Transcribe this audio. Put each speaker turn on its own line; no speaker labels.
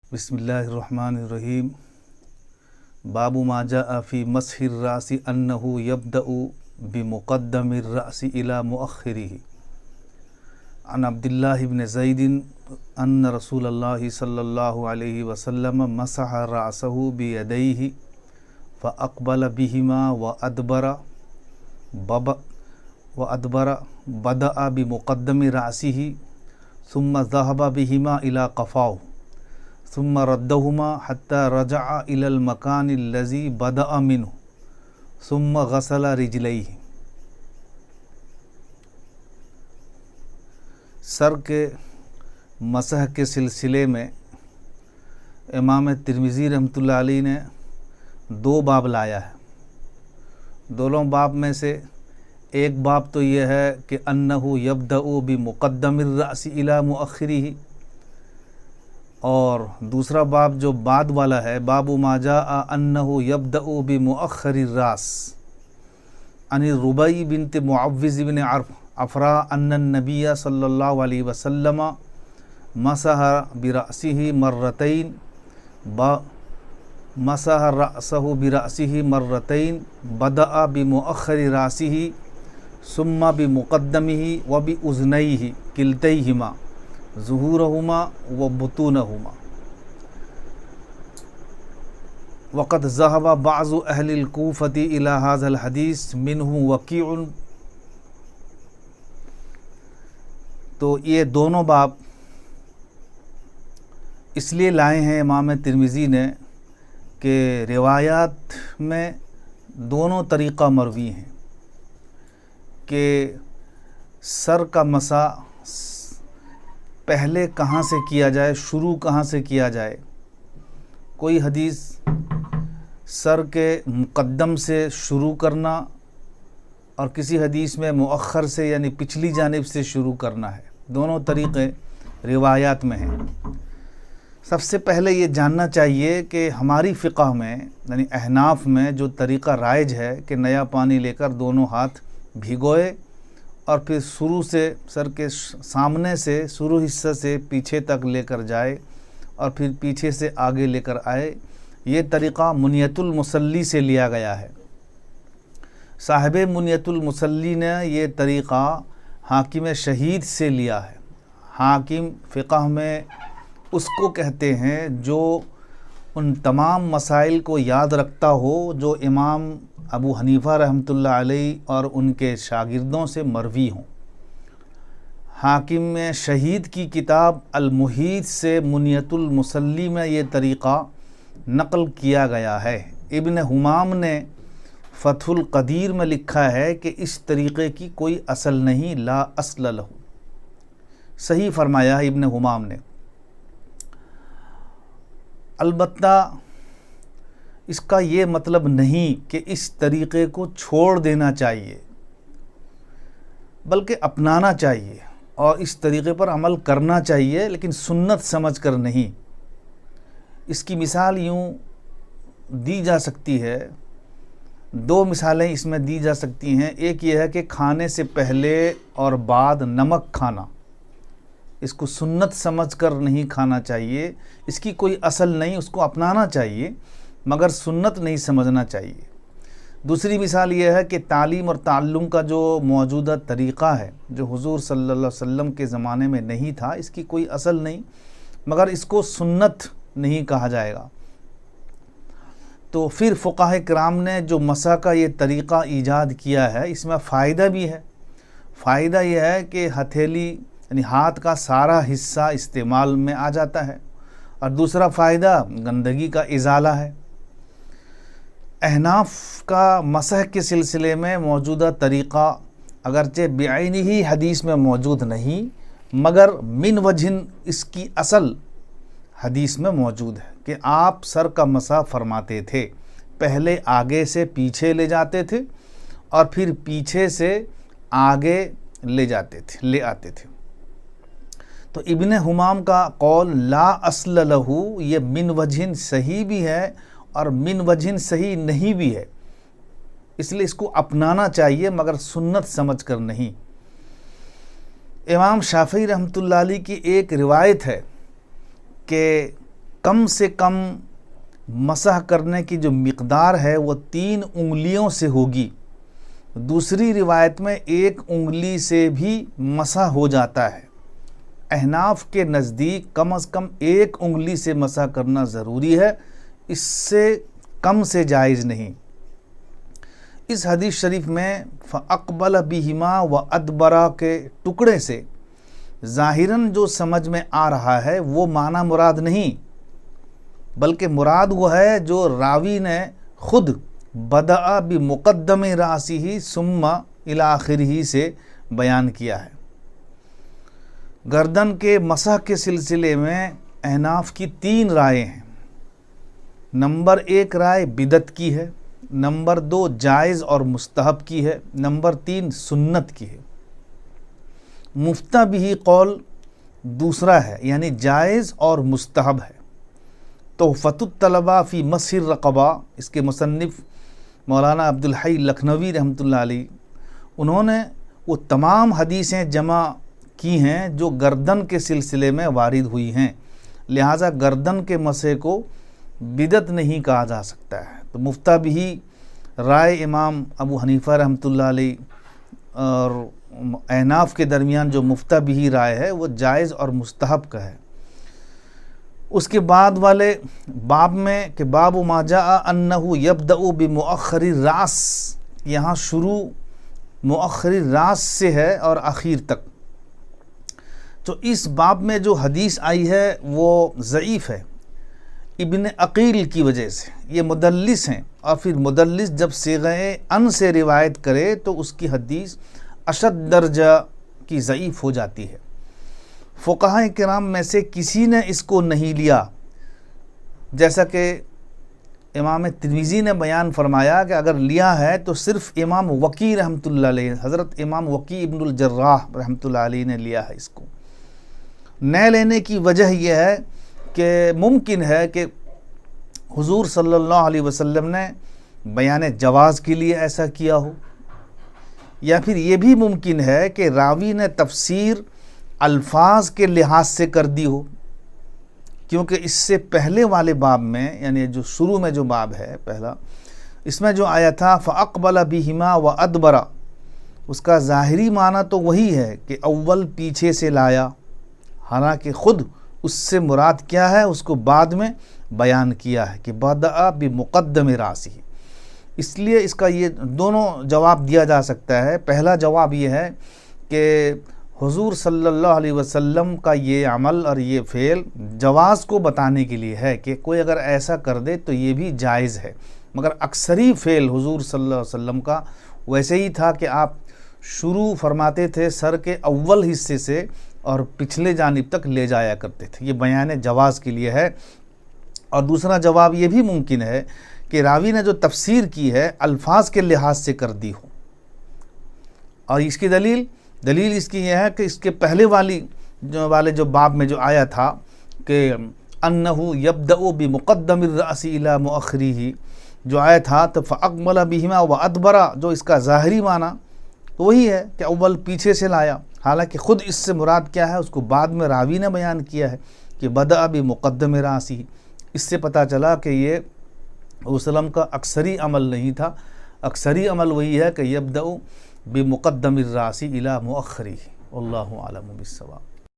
बिस्मिल्लाहिर्रहमानिर्रहीम। बाबु मा जाअ फी मस्हिर रासी अन्नहु यब्दउ बिमुक़द्दमिर रासी इला मुअख्खिरिही। अन अब्दुल्लाह इब्न ज़ैदिन अन्न रसूलल्लाहि सल्लल्लाहु अलैहि वसल्लम मसह रासहु बियदैहि फ़अक़बल बिहिमा व अदबर बदअ बिमुक़द्दमि रासिही सुम्मा ज़हब बिहिमा इला क़फ़ाहु सुम्मा रद्दहुमा हत्ता रजअ इलल मकानिल लज़ी बदअ मिन्हु सुम्मा गसल रिजलैहि। सर के मसह के सिलसिले में इमाम तिर्मिज़ी रहमतुल्लाह अलैह ने दो बाब लाया है। दोनों बाब में से एक बाब तो ये है कि अन्नहु यब्दउ बिमुक़द्दमिर रासी इला मुअख्खिरिही, और दूसरा बाब जो बाद वाला है बाबु मा जाअ अन्नहु यब्दउ बिमुअख्खरिर रास अनि रुबई बिन्त मुअव्विज़ बिन अफ़रा अन्न नबिय्य सल्लल्लाहु अलैहि वसल्लम मसह बिरासिही मर्रतैन मसह रासहु बिरासिही मर्रतैन बदअ बिमुअख्खरि रासिही सुम्मा बिमुक़द्दमिही व बिउज़नैहि किल्तैहिमा ज़ुहूरहुमा व बुतूनहुमा। वक़द ज़हब बाज़ु अहलिल कूफ़ति इला हाज़ल हदीस मिन्हु वकीउन। तो ये दोनों बाब इसलिए लाए हैं इमाम तिर्मिज़ी ने कि रिवायात में दोनों तरीक़ा मरवी हैं कि सर का मसा पहले कहाँ से किया जाए, शुरू कहाँ से किया जाए। कोई हदीस सर के मुक़द्दम से शुरू करना और किसी हदीस में मुअख्खर से यानी पिछली जानिब से शुरू करना है। दोनों तरीक़े रिवायात में हैं। सबसे पहले ये जानना चाहिए कि हमारी फ़िक़ह में यानी अहनाफ में जो तरीक़ा राइज है कि नया पानी लेकर दोनों हाथ भिगोए और फिर शुरू से सर के सामने से शुरू हिस्से से पीछे तक लेकर जाए और फिर पीछे से आगे लेकर आए, ये तरीक़ा मुनियतुल मुसल्ली से लिया गया है। साहिब मुनियतुल मुसल्ली ने ये तरीक़ा हाकिम शहीद से लिया है। हाकिम फ़िक़ह में उसको कहते हैं जो उन तमाम मसाइल को याद रखता हो जो इमाम अबू हनीफ़ा रहमतुल्लाह अलैह और उनके शागिर्दों से मरवी हों। हाकिम में शहीद की किताब अल-मुहीत से मुनियतुल मुसल्ली में ये तरीक़ा नक़ल किया गया है। इब्न हुमाम ने फ़थुल क़दीर में लिखा है कि इस तरीक़े की कोई असल नहीं, ला अस्ल लहू। सही फरमाया है इब्न हुमाम ने। अलबत्ता इसका ये मतलब नहीं कि इस तरीक़े को छोड़ देना चाहिए, बल्कि अपनाना चाहिए और इस तरीक़े पर अमल करना चाहिए, लेकिन सुन्नत समझ कर नहीं। इसकी मिसाल यूँ दी जा सकती है, दो मिसालें इसमें दी जा सकती हैं। एक ये है कि खाने से पहले और बाद नमक खाना, इसको सुन्नत समझकर नहीं खाना चाहिए। इसकी कोई असल नहीं, उसको अपनाना चाहिए मगर सुन्नत नहीं समझना चाहिए। दूसरी मिसाल ये है कि तालीम और ताल्लुम का जो मौजूदा तरीक़ा है जो हुज़ूर सल्लल्लाहु अलैहि वसल्लम के ज़माने में नहीं था, इसकी कोई असल नहीं मगर इसको सुन्नत नहीं कहा जाएगा। तो फिर फ़ुक़हा किराम ने जो मसा का ये तरीक़ा ईजाद किया है, इसमें फ़ायदा भी है। फ़ायदा यह है कि हथेली यानी हाथ का सारा हिस्सा इस्तेमाल में आ जाता है, और दूसरा फ़ायदा गंदगी का इज़ाला है। अहनाफ का मसह के सिलसिले में मौजूदा तरीक़ा अगरचे बेआइनी ही हदीस में मौजूद नहीं मगर मिन वजहिन इसकी असल हदीस में मौजूद है कि आप सर का मसह फरमाते थे। पहले आगे से पीछे ले जाते थे और फिर पीछे से आगे ले आते थे। तो इब्न हुमाम का कौल ला अस्ल लहू ये मिन वजहिन सही भी है और मिन वजहिन सही नहीं भी है, इसलिए इसको अपनाना चाहिए मगर सुन्नत समझ कर नहीं। इमाम शाफ़ी रहमतुल्लाह अलैह की एक रिवायत है कि کم سے کم مسح کرنے کی جو مقدار ہے وہ 3 انگلیوں سے ہوگی. دوسری روایت میں 1 انگلی سے بھی مسح ہو جاتا ہے. احناف کے نزدیک کم از کم 1 انگلی سے مسح کرنا ضروری ہے، اس سے کم سے جائز نہیں. اس حدیث شریف میں فَأَقْبَلَ بِهِمَا وَأَدْبَرَ کے ٹکڑے سے ظاہراً جو سمجھ میں آ رہا ہے وہ معنی مراد نہیں، بلکہ مراد وہ ہے جو راوی نے خود بدأ بمقدم رأسہ ثم الی آخرہ سے بیان کیا ہے. گردن کے مسح کے سلسلے میں احناف کی 3 رائے ہیں. نمبر 1 رائے بدعت کی ہے، نمبر 2 جائز اور مستحب کی ہے، نمبر 3 سنت کی ہے. مفتہ بھی قول دوسرا ہے، یعنی جائز اور مستحب ہے. تحفۃ الطلبہ فی مسح الرقبہ، اس کے مصنف مولانا عبدالحی لکھنوی رحمۃ اللہ علیہ، انہوں نے وہ تمام حدیثیں جمع کی ہیں جو گردن کے سلسلے میں وارد ہوئی ہیں، لہٰذا گردن کے مسح کو بدعت نہیں کہا جا سکتا ہے. تو مفتہ بھی رائے امام ابو حنیفہ رحمۃ اللہ علیہ اور احناف کے درمیان جو مفتہ بھی رائے ہے وہ جائز اور مستحب کا ہے. اس کے بعد والے باب میں کہ باب ما جاء انہ یبدأ بمؤخر الراس، یہاں شروع مؤخر الراس سے ہے اور اخیر تک. تو اس باب میں جو حدیث آئی ہے وہ ضعیف ہے ابن عقیل کی وجہ سے. یہ مدلس ہیں، اور پھر مدلس جب صیغہ ان سے روایت کرے تو اس کی حدیث اشد درجہ کی ضعیف ہو جاتی ہے. فقہاء کرام میں سے کسی نے اس کو نہیں لیا، جیسا کہ امام ترمذی نے بیان فرمایا کہ اگر لیا ہے تو صرف امام وقی رحمۃ اللہ علیہ، حضرت امام وقی ابن الجراح رحمۃ اللہ علیہ نے لیا ہے. اس کو نہ لینے کی وجہ یہ ہے کہ ممکن ہے کہ حضور صلی اللہ علیہ وسلم نے بیان جواز کے لیے ایسا کیا ہو، یا پھر یہ بھی ممکن ہے کہ راوی نے تفسیر الفاظ کے لحاظ سے کر دی ہو، کیونکہ اس سے پہلے والے باب میں، یعنی جو شروع میں جو باب ہے پہلا، اس میں جو آیا تھا فَأَقْبَلَ بِهِمَا وَأَدْبَرَ، اس کا ظاہری معنی تو وہی ہے کہ اول پیچھے سے لایا، حالانکہ خود اس سے مراد کیا ہے اس کو بعد میں بیان کیا ہے کہ بدأ بمقدم راسہ. اس لیے اس کا یہ دونوں جواب دیا جا سکتا ہے. پہلا جواب یہ ہے کہ حضور صلی اللہ علیہ وسلم کا یہ عمل اور یہ فعل جواز کو بتانے کے لیے ہے کہ کوئی اگر ایسا کر دے تو یہ بھی جائز ہے، مگر اکثری فعل حضور صلی اللہ علیہ وسلم کا ویسے ہی تھا کہ آپ شروع فرماتے تھے سر کے اول حصے سے اور پچھلے جانب تک لے جایا کرتے تھے. یہ بیان جواز کے لیے ہے. اور دوسرا جواب یہ بھی ممکن ہے کہ راوی نے جو تفسیر کی ہے الفاظ کے لحاظ سے کر دی ہو، اور اس کی دلیل اس کی یہ ہے کہ اس کے پہلے والے جو باب میں جو آیا تھا کہ انہ یبدأ بمقدم الرأس الی مؤخرہ جو آیا تھا، تو فأقبل بہما وادبر، جو اس کا ظاہری معنی وہی ہے کہ اول پیچھے سے لایا، حالانکہ خود اس سے مراد کیا ہے اس کو بعد میں راوی نے بیان کیا ہے کہ بدأ بمقدم رأسہ. اس سے پتہ چلا کہ یہ وسلم کا اکثری عمل نہیں تھا. اکثری عمل وہی ہے کہ یبدأ بمقدم الراس الی مؤخرہ. واللہ اعلم بالصواب.